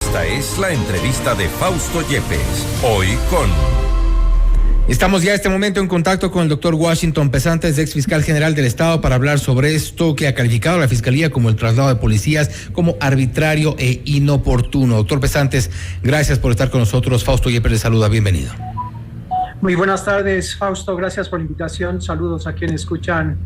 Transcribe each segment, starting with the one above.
Esta es la entrevista de Fausto Yepes, hoy con... Estamos ya en este momento en contacto con el doctor Washington Pesantes, ex fiscal general del Estado, para hablar sobre esto que ha calificado la Fiscalía como el traslado de policías como arbitrario e inoportuno. Doctor Pesantes, gracias por estar con nosotros. Fausto Yepes le saluda, bienvenido. Muy buenas tardes, Fausto, gracias por la invitación. Saludos a quienes escuchan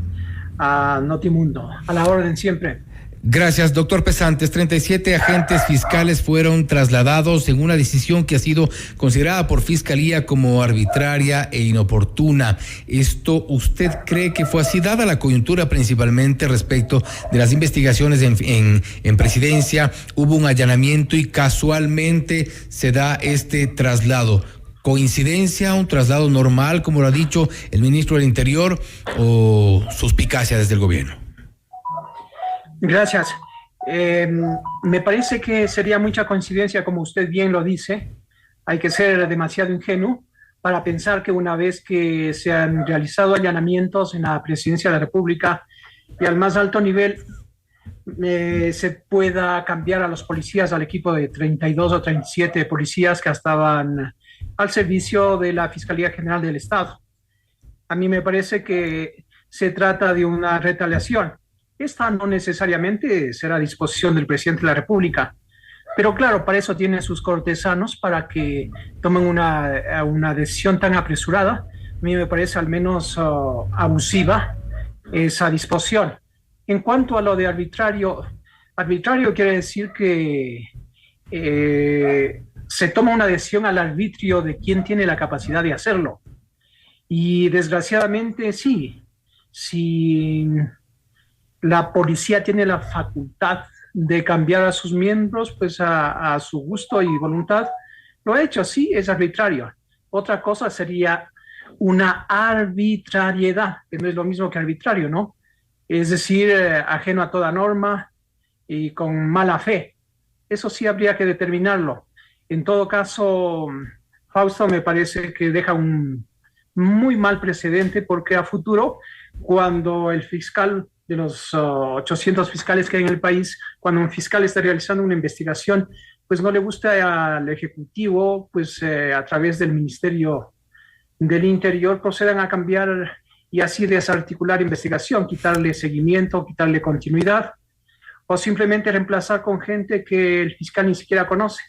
a Notimundo. A la orden siempre. Gracias, doctor Pesantes. 37 agentes fiscales fueron trasladados en una decisión que ha sido considerada por Fiscalía como arbitraria e inoportuna. ¿Esto usted cree que fue así, dada la coyuntura principalmente respecto de las investigaciones en presidencia? Hubo un allanamiento y casualmente se da este traslado. ¿Coincidencia, un traslado normal, como lo ha dicho el ministro del Interior, o suspicacia desde el gobierno? Gracias. Me parece que sería mucha coincidencia, como usted bien lo dice. Hay que ser demasiado ingenuo para pensar que una vez que se han realizado allanamientos en la Presidencia de la República y al más alto nivel, se pueda cambiar a los policías, al equipo de 32 o 37 policías que estaban al servicio de la Fiscalía General del Estado. A mí me parece que se trata de una retaliación. Esta no necesariamente será a disposición del presidente de la República, pero claro, para eso tienen sus cortesanos, para que tomen una decisión tan apresurada. A mí me parece al menos abusiva esa disposición. En cuanto a lo de arbitrario quiere decir que se toma una decisión al arbitrio de quién tiene la capacidad de hacerlo. Y desgraciadamente sí, si la policía tiene la facultad de cambiar a sus miembros, pues a su gusto y voluntad, lo ha hecho, sí, es arbitrario. Otra cosa sería una arbitrariedad, que no es lo mismo que arbitrario, ¿no? Es decir, ajeno a toda norma y con mala fe. Eso sí habría que determinarlo. En todo caso, Fausto, me parece que deja un muy mal precedente, porque a futuro, cuando el fiscal de los 800 fiscales que hay en el país, cuando un fiscal está realizando una investigación, pues no le gusta al Ejecutivo, pues a través del Ministerio del Interior procedan a cambiar y así desarticular investigación, quitarle seguimiento, quitarle continuidad, o simplemente reemplazar con gente que el fiscal ni siquiera conoce.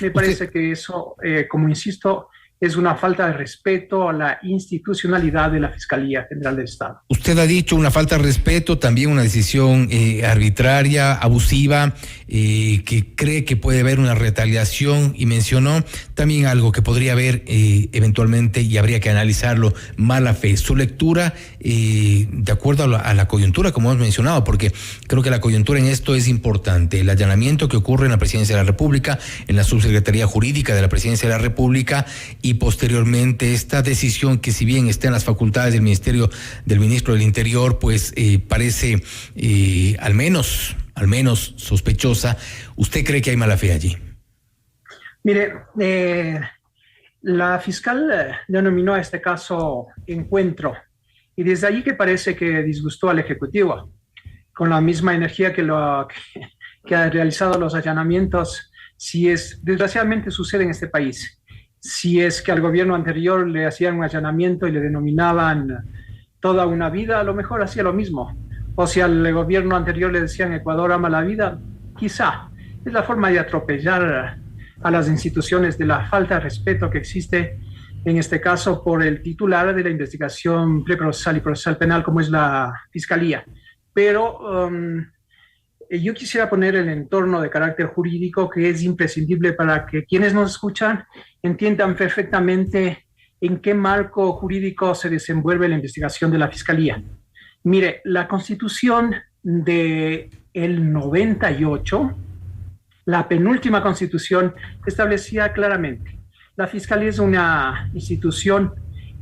Me parece que eso, como insisto, es una falta de respeto a la institucionalidad de la Fiscalía General del Estado. Usted ha dicho una falta de respeto, también una decisión arbitraria, abusiva, que cree que puede haber una retaliación, y mencionó también algo que podría haber eventualmente, y habría que analizarlo, mala fe. Su lectura, de acuerdo a la coyuntura, como hemos mencionado, porque creo que la coyuntura en esto es importante. El allanamiento que ocurre en la Presidencia de la República, en la Subsecretaría Jurídica de la Presidencia de la República, y posteriormente esta decisión que, si bien está en las facultades del ministro del Interior, pues parece al menos sospechosa. ¿Usted cree que hay mala fe allí? Mire, la fiscal denominó a este caso encuentro, y desde allí que parece que disgustó al Ejecutivo, con la misma energía que ha realizado los allanamientos. Desgraciadamente sucede en este país. Si es que al gobierno anterior le hacían un allanamiento y le denominaban toda una vida, a lo mejor hacía lo mismo. O si al gobierno anterior le decían Ecuador ama la vida, quizá. Es la forma de atropellar a las instituciones, de la falta de respeto que existe, en este caso, por el titular de la investigación preprocesal y procesal penal, como es la Fiscalía. Pero yo quisiera poner el entorno de carácter jurídico, que es imprescindible para que quienes nos escuchan entiendan perfectamente en qué marco jurídico se desenvuelve la investigación de la Fiscalía. Mire, la Constitución del 98, la penúltima Constitución, establecía claramente: la Fiscalía es una institución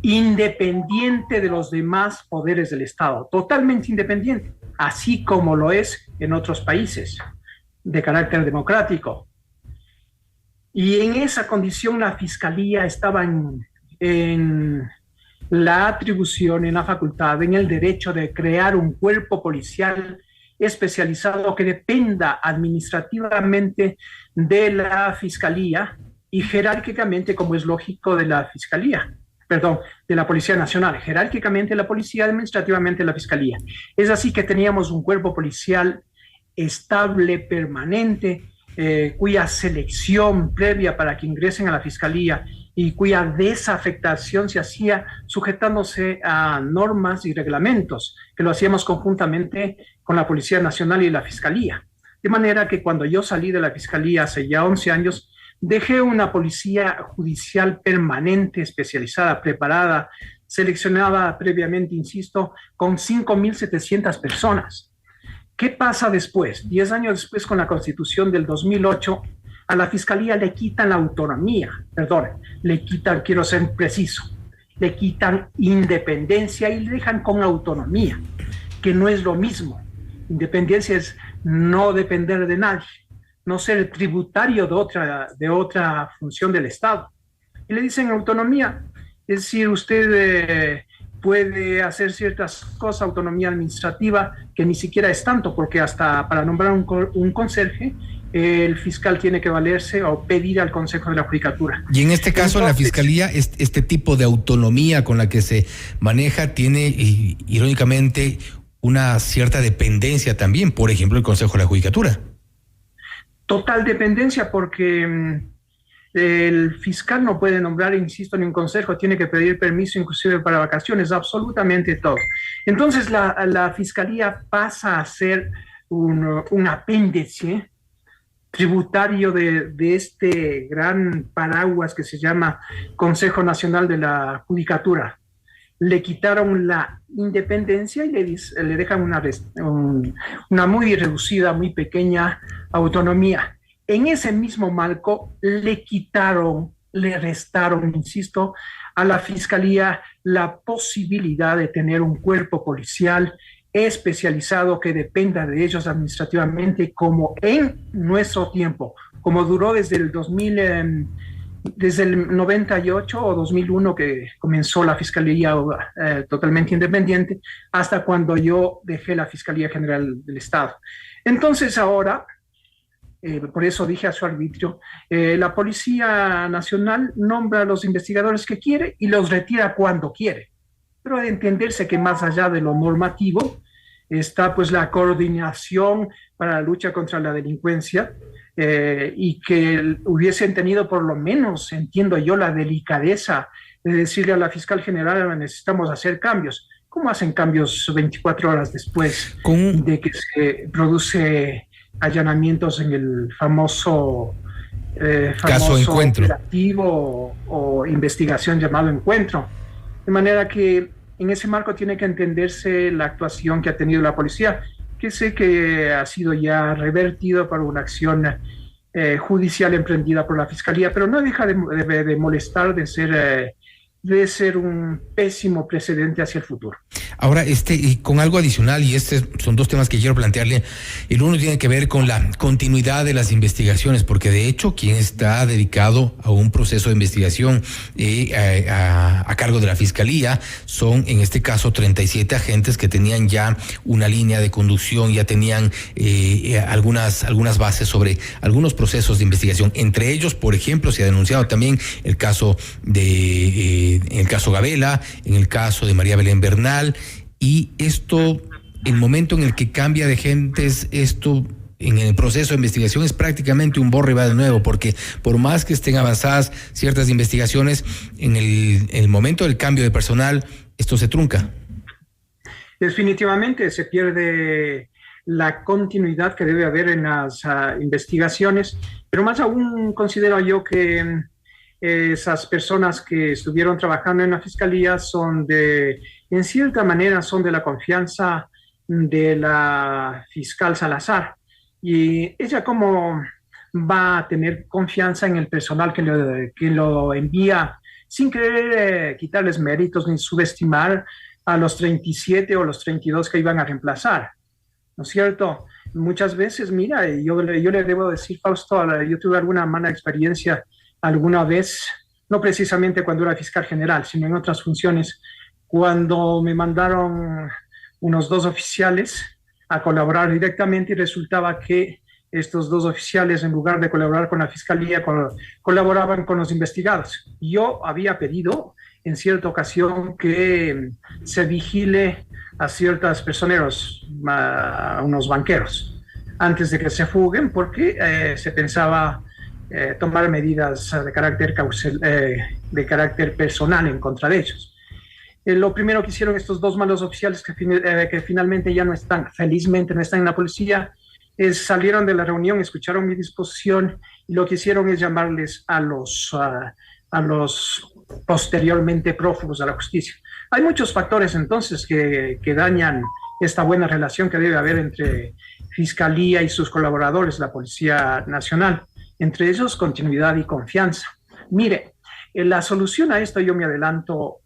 independiente de los demás poderes del Estado, totalmente independiente, así como lo es en otros países de carácter democrático. Y en esa condición la Fiscalía estaba en la atribución, en la facultad, en el derecho de crear un cuerpo policial especializado que dependa administrativamente de la Fiscalía y jerárquicamente, como es lógico, de la Fiscalía. Perdón, de la Policía Nacional, jerárquicamente la Policía, administrativamente la Fiscalía. Es así que teníamos un cuerpo policial estable, permanente, cuya selección previa para que ingresen a la Fiscalía y cuya desafectación se hacía sujetándose a normas y reglamentos, que lo hacíamos conjuntamente con la Policía Nacional y la Fiscalía. De manera que cuando yo salí de la Fiscalía hace ya 11 años, dejé una policía judicial permanente, especializada, preparada, seleccionada previamente, insisto, con 5.700 personas. ¿Qué pasa después? 10 años después, con la Constitución del 2008, a la Fiscalía le quitan la autonomía, le quitan, quiero ser preciso, le quitan independencia y le dejan con autonomía, que no es lo mismo. Independencia es no depender de nadie, no ser tributario de otra función del Estado. Y le dicen autonomía, es decir, usted puede hacer ciertas cosas, autonomía administrativa, que ni siquiera es tanto, porque hasta para nombrar un conserje, el fiscal tiene que valerse o pedir al Consejo de la Judicatura. Y en este caso, entonces, la Fiscalía, este tipo de autonomía con la que se maneja, tiene irónicamente una cierta dependencia también, por ejemplo, el Consejo de la Judicatura. Total dependencia, porque el fiscal no puede nombrar, insisto, ni un consejo, tiene que pedir permiso inclusive para vacaciones, absolutamente todo. Entonces la Fiscalía pasa a ser un apéndice tributario de este gran paraguas que se llama Consejo Nacional de la Judicatura. Le quitaron la independencia y le dejan una muy reducida, muy pequeña autonomía. En ese mismo marco le restaron, insisto, a la Fiscalía la posibilidad de tener un cuerpo policial especializado que dependa de ellos administrativamente, como en nuestro tiempo, como duró desde el 98 o 2001, que comenzó la Fiscalía totalmente independiente, hasta cuando yo dejé la Fiscalía General del Estado. Entonces ahora, por eso dije a su arbitrio, la Policía Nacional nombra a los investigadores que quiere y los retira cuando quiere. Pero de entenderse que más allá de lo normativo está pues la coordinación para la lucha contra la delincuencia, y que hubiesen tenido por lo menos, entiendo yo, la delicadeza de decirle a la fiscal general: necesitamos hacer cambios. ¿Cómo hacen cambios 24 horas después de que se produce allanamientos en el famoso caso Encuentro, operativo o investigación llamado Encuentro? De manera que en ese marco tiene que entenderse la actuación que ha tenido la policía, que sé que ha sido ya revertido por una acción judicial emprendida por la Fiscalía, pero no deja de molestar, de ser un pésimo precedente hacia el futuro. Ahora, y con algo adicional, y son dos temas que quiero plantearle. El uno tiene que ver con la continuidad de las investigaciones, porque de hecho quien está dedicado a un proceso de investigación a cargo de la Fiscalía son, en este caso, 37 agentes que tenían ya una línea de conducción, ya tenían algunas bases sobre algunos procesos de investigación. Entre ellos, por ejemplo, se ha denunciado también el caso en el caso Gabela, en el caso de María Belén Bernal, y el momento en el que cambia de gentes, en el proceso de investigación es prácticamente un borra y va de nuevo, porque por más que estén avanzadas ciertas investigaciones, en el momento del cambio de personal, esto se trunca. Definitivamente se pierde la continuidad que debe haber en las investigaciones, pero más aún considero yo que esas personas que estuvieron trabajando en la Fiscalía en cierta manera son de la confianza de la fiscal Salazar. Y ella, ¿cómo va a tener confianza en el personal que lo envía, sin querer quitarles méritos ni subestimar a los 37 o los 32 que iban a reemplazar? ¿No es cierto? Muchas veces, mira, yo le debo decir, Fausto, yo tuve alguna mala experiencia alguna vez, no precisamente cuando era fiscal general, sino en otras funciones, cuando me mandaron unos 2 oficiales a colaborar directamente y resultaba que estos dos oficiales, en lugar de colaborar con la fiscalía, colaboraban con los investigados. Yo había pedido en cierta ocasión que se vigile a ciertos personeros, a unos banqueros, antes de que se fuguen, porque se pensaba tomar medidas de carácter personal en contra de ellos. Lo primero que hicieron estos dos malos oficiales que finalmente ya no están, felizmente no están en la policía, salieron de la reunión, escucharon mi disposición y lo que hicieron es llamarles a los posteriormente prófugos a la justicia. Hay muchos factores entonces que dañan esta buena relación que debe haber entre Fiscalía y sus colaboradores, la Policía Nacional, entre ellos continuidad y confianza. Mire, la solución a esto, yo me adelanto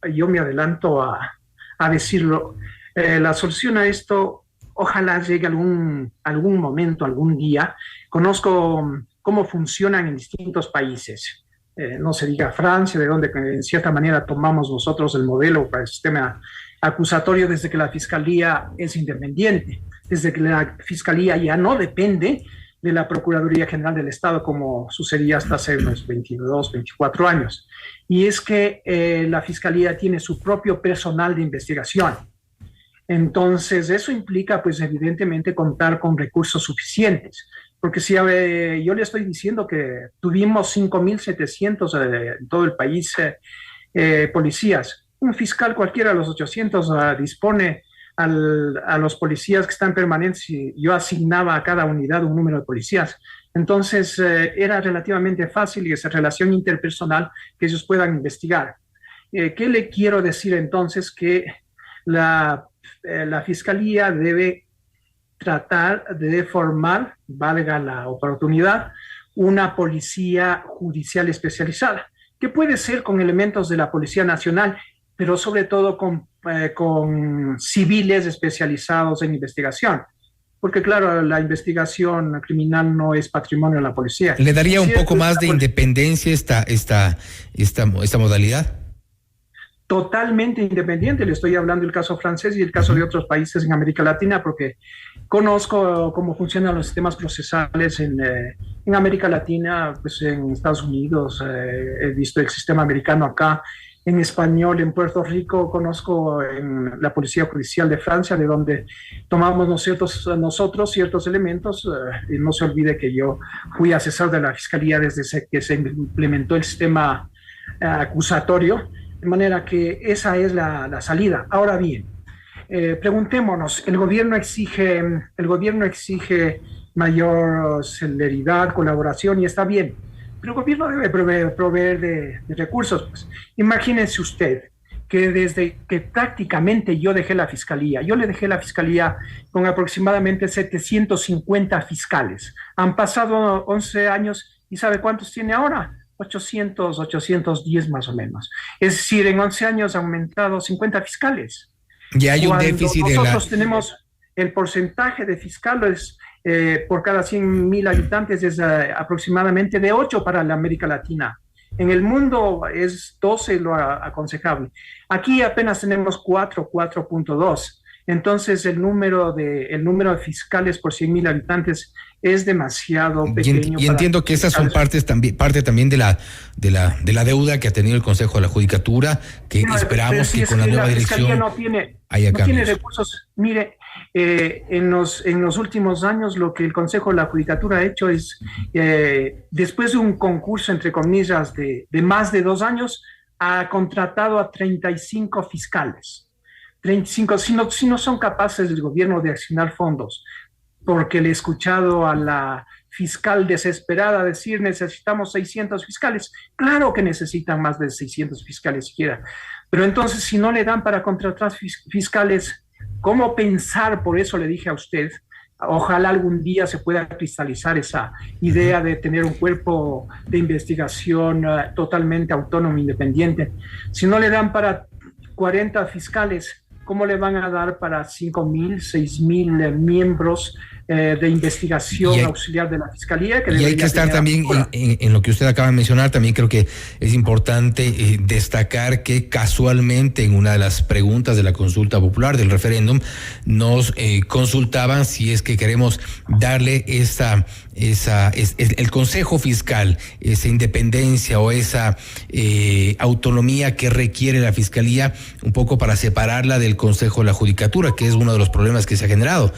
a decirlo, la solución a esto ojalá llegue algún momento, algún día. Conozco cómo funcionan en distintos países. No se diga Francia, de donde en cierta manera tomamos nosotros el modelo para el sistema acusatorio desde que la Fiscalía es independiente, desde que la Fiscalía ya no depende de la Procuraduría General del Estado, como sucedía hasta hace unos 22, 24 años. Y es que la Fiscalía tiene su propio personal de investigación. Entonces, eso implica, pues, evidentemente, contar con recursos suficientes. Porque si yo le estoy diciendo que tuvimos 5,700 en todo el país policías, un fiscal cualquiera de los 800 dispone a los policías que están permanentes y yo asignaba a cada unidad un número de policías. Entonces, era relativamente fácil y esa relación interpersonal que ellos puedan investigar. ¿Qué le quiero decir entonces? Que la Fiscalía debe tratar de formar, valga la oportunidad, una policía judicial especializada, que puede ser con elementos de la Policía Nacional, pero sobre todo con civiles especializados en investigación. Porque claro, la investigación criminal no es patrimonio de la policía. ¿Le daría un poco más de independencia esta modalidad? Totalmente independiente. Le estoy hablando del caso francés y el caso de otros países en América Latina, porque conozco cómo funcionan los sistemas procesales en América Latina, pues en Estados Unidos, he visto el sistema americano acá, en español, en Puerto Rico, conozco en la Policía Judicial de Francia, de donde tomamos nosotros ciertos elementos. Y no se olvide que yo fui asesor de la Fiscalía desde que se implementó el sistema acusatorio, de manera que esa es la salida. Ahora bien, preguntémonos, el gobierno exige mayor celeridad, colaboración, y está bien, pero el gobierno debe proveer de recursos. Pues, imagínense usted que desde que prácticamente yo le dejé la Fiscalía con aproximadamente 750 fiscales. Han pasado 11 años y ¿sabe cuántos tiene ahora? 810 más o menos. Es decir, en 11 años ha aumentado 50 fiscales. Y hay un déficit de nosotros tenemos el porcentaje de fiscales por cada 100,000 habitantes es aproximadamente de 8 para la América Latina. En el mundo es 12 lo aconsejable. Aquí apenas tenemos 4.2. Entonces el número de fiscales por 100,000 habitantes es demasiado pequeño. Y entiendo que esas son parte también de la deuda que ha tenido el Consejo de la Judicatura, que esperamos que con la nueva dirección haya cambios. No tiene recursos. Mire, en los últimos años lo que el Consejo de la Judicatura ha hecho es, después de un concurso, entre comillas, de más de 2 años, ha contratado a 35 fiscales. 35, si no son capaces del gobierno de asignar fondos, porque le he escuchado a la fiscal desesperada decir necesitamos 600 fiscales. Claro que necesitan más de 600 fiscales siquiera, pero entonces si no le dan para contratar fiscales, ¿cómo pensar? Por eso le dije a usted, ojalá algún día se pueda cristalizar esa idea de tener un cuerpo de investigación totalmente autónomo, independiente. Si no le dan para 40 fiscales, ¿cómo le van a dar para 5,000, 6,000 miembros de investigación auxiliar de la Fiscalía. Y hay que estar también en lo que usted acaba de mencionar. También creo que es importante destacar que casualmente en una de las preguntas de la consulta popular, del referéndum, nos consultaban si es que queremos darle el Consejo Fiscal, esa independencia o esa autonomía que requiere la Fiscalía, un poco para separarla del Consejo de la Judicatura, que es uno de los problemas que se ha generado.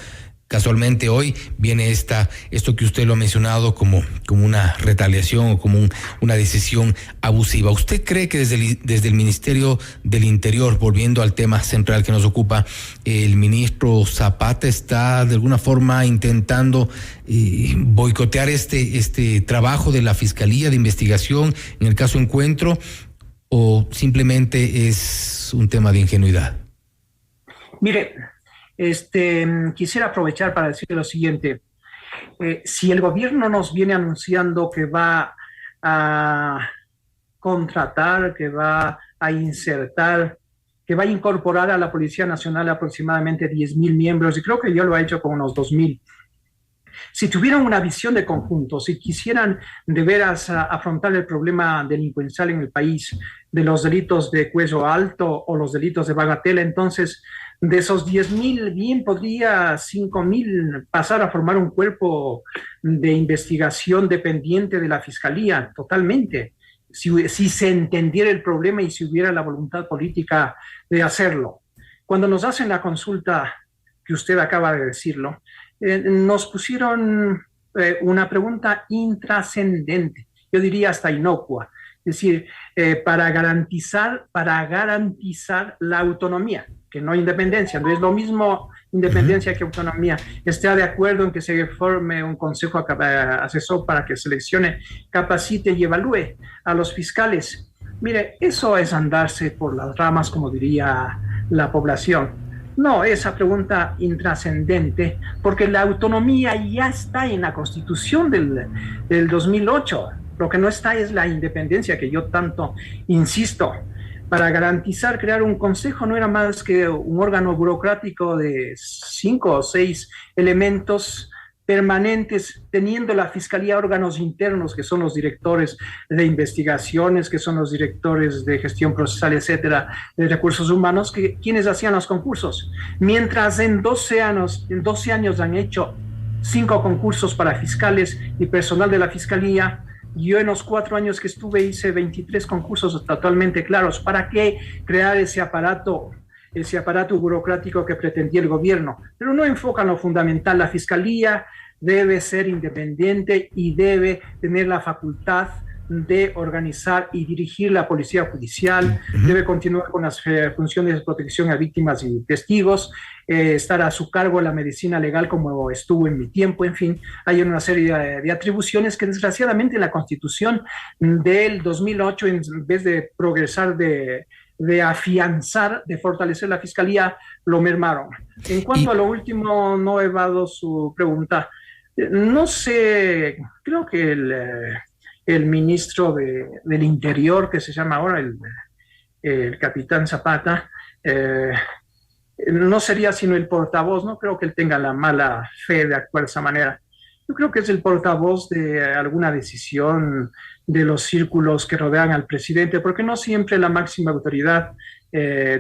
Casualmente hoy viene esto que usted lo ha mencionado como una retaliación o como una decisión abusiva. ¿Usted cree que desde el Ministerio del Interior, volviendo al tema central que nos ocupa, el ministro Zapata está de alguna forma intentando boicotear este trabajo de la Fiscalía de investigación en el caso Encuentro, o simplemente es un tema de ingenuidad? Mire, quisiera aprovechar para decir lo siguiente. Si el gobierno nos viene anunciando que va a contratar, que va a insertar, que va a incorporar a la Policía Nacional aproximadamente 10,000 miembros, y creo que ya lo ha hecho con unos 2,000. Si tuvieran una visión de conjunto, si quisieran de veras afrontar el problema delincuencial en el país, de los delitos de cuello alto o los delitos de bagatela, entonces de esos 10,000, bien podría 5,000 pasar a formar un cuerpo de investigación dependiente de la Fiscalía, totalmente, si se entendiera el problema y si hubiera la voluntad política de hacerlo. Cuando nos hacen la consulta, que usted acaba de decirlo, nos pusieron una pregunta intrascendente, yo diría hasta inocua, es decir, para garantizar la autonomía, que no independencia, no es lo mismo independencia que autonomía. ¿Está de acuerdo en que se forme un consejo asesor para que seleccione, capacite y evalúe a los fiscales? Mire, eso es andarse por las ramas, como diría la población. No, esa pregunta intrascendente, porque la autonomía ya está en la Constitución del 2008. Lo que no está es la independencia, que yo tanto insisto. Para garantizar crear un consejo no era más que un órgano burocrático de 5 o 6 elementos permanentes, teniendo la Fiscalía órganos internos, que son los directores de investigaciones, que son los directores de gestión procesal, etcétera, de recursos humanos, quienes hacían los concursos. Mientras en 12 años han hecho 5 concursos para fiscales y personal de la Fiscalía. Yo en los 4 años que estuve hice 23 concursos totalmente claros. ¿Para qué crear ese aparato burocrático que pretendía el gobierno? Pero no enfocan lo fundamental. La Fiscalía debe ser independiente y debe tener la facultad de organizar y dirigir la policía judicial, debe continuar con las funciones de protección a víctimas y testigos, estar a su cargo la medicina legal como estuvo en mi tiempo. En fin, hay una serie de atribuciones que desgraciadamente en la Constitución del 2008, en vez de progresar, de afianzar, de fortalecer la Fiscalía, lo mermaron. En cuanto a lo último, no evado su pregunta. No sé, creo que el ministro del Interior, que se llama ahora el capitán Zapata, no sería sino el portavoz. No creo que él tenga la mala fe de actuar de esa manera. Yo creo que es el portavoz de alguna decisión de los círculos que rodean al presidente, porque no siempre la máxima autoridad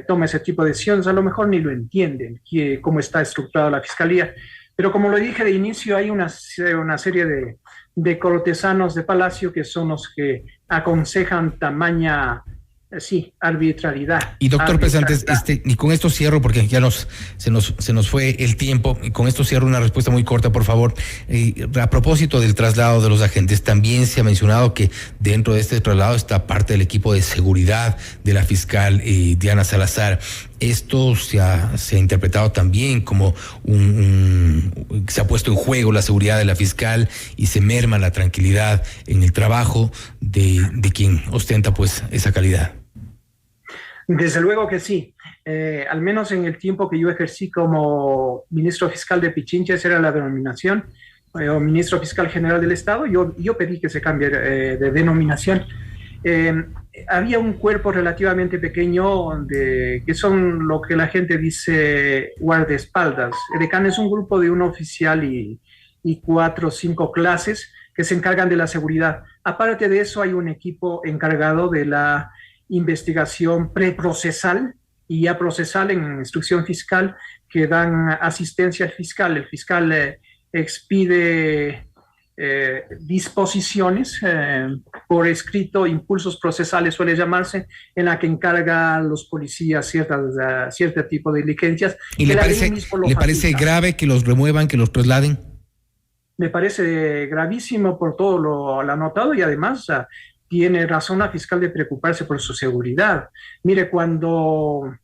toma ese tipo de decisiones. A lo mejor ni lo entienden cómo está estructurada la Fiscalía. Pero como lo dije de inicio, hay una serie de cortesanos de Palacio que son los que aconsejan tamaña, arbitrariedad. Y doctor Pesantes, y con esto cierro, porque ya se nos fue el tiempo, y con esto cierro una respuesta muy corta, por favor. A propósito del traslado de los agentes, también se ha mencionado que dentro de este traslado está parte del equipo de seguridad de la fiscal Diana Salazar. Esto se ha interpretado también como se ha puesto en juego la seguridad de la fiscal y se merma la tranquilidad en el trabajo de quien ostenta pues esa calidad. Desde luego que sí. Al menos en el tiempo que yo ejercí como ministro fiscal de Pichincha, esa era la denominación, o ministro fiscal general del Estado, yo pedí que se cambie de denominación. había un cuerpo relativamente pequeño que son lo que la gente dice guardaespaldas. Edecán es un grupo de un oficial y 4 o 5 clases que se encargan de la seguridad. Aparte de eso, hay un equipo encargado de la investigación preprocesal y ya procesal en instrucción fiscal, que dan asistencia al fiscal. El fiscal expide disposiciones por escrito, impulsos procesales suele llamarse, en la que encarga a los policías cierto tipo de diligencias. ¿Y le parece grave que los remuevan, que los trasladen? Me parece gravísimo por todo lo anotado, y además tiene razón la fiscal de preocuparse por su seguridad. Mire, cuando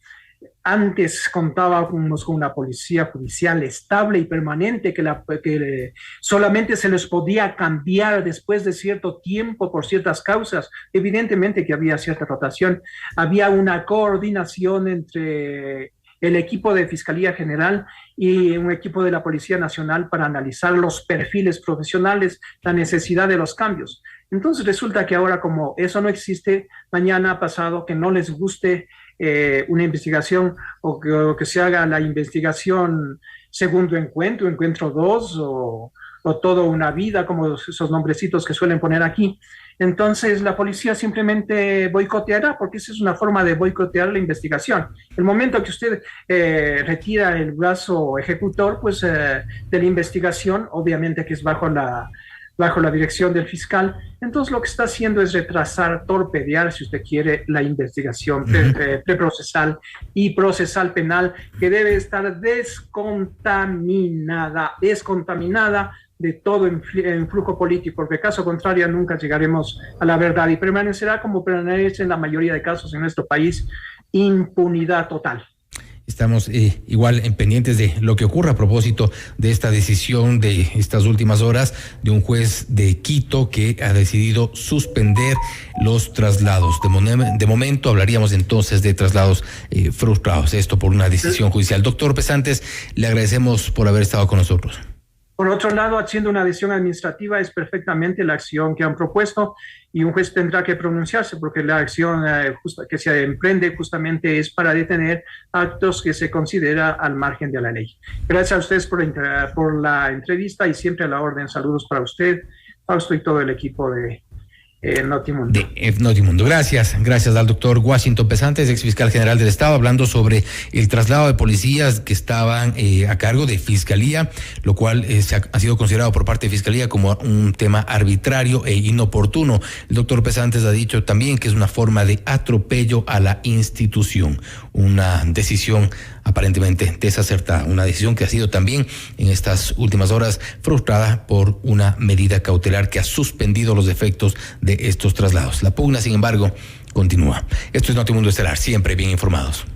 antes contábamos con una policía judicial estable y permanente, que solamente se les podía cambiar después de cierto tiempo por ciertas causas, evidentemente que había cierta rotación, había una coordinación entre el equipo de Fiscalía General y un equipo de la Policía Nacional para analizar los perfiles profesionales, la necesidad de los cambios. Entonces resulta que ahora, como eso no existe, mañana pasado que no les guste una investigación o que se haga la investigación segundo encuentro, encuentro 2 o toda una vida, como esos nombrecitos que suelen poner aquí. Entonces la policía simplemente boicoteará, porque esa es una forma de boicotear la investigación. El momento que usted retira el brazo ejecutor, pues de la investigación, obviamente que es bajo la dirección del fiscal, entonces lo que está haciendo es retrasar, torpedear, si usted quiere, la investigación preprocesal y procesal penal, que debe estar descontaminada de todo influjo político, porque caso contrario nunca llegaremos a la verdad y permanecerá como permanece en la mayoría de casos en nuestro país, impunidad total. Estamos igual en pendientes de lo que ocurra a propósito de esta decisión de estas últimas horas de un juez de Quito que ha decidido suspender los traslados. De momento hablaríamos entonces de traslados frustrados, esto por una decisión judicial. Doctor Pesantes, le agradecemos por haber estado con nosotros. Por otro lado, haciendo una decisión administrativa es perfectamente la acción que han propuesto y un juez tendrá que pronunciarse, porque la acción que se emprende justamente es para detener actos que se considera al margen de la ley. Gracias a ustedes por la entrevista y siempre a la orden. Saludos para usted, Fausto, y todo el equipo de Notimundo. De Notimundo. Gracias al doctor Washington Pesantes, ex fiscal general del Estado, hablando sobre el traslado de policías que estaban a cargo de Fiscalía, lo cual ha sido considerado por parte de Fiscalía como un tema arbitrario e inoportuno. El doctor Pesantes ha dicho también que es una forma de atropello a la institución, una decisión aparentemente desacertada, una decisión que ha sido también en estas últimas horas frustrada por una medida cautelar que ha suspendido los efectos de estos traslados. La pugna, sin embargo, continúa. Esto es Notimundo Estelar, siempre bien informados.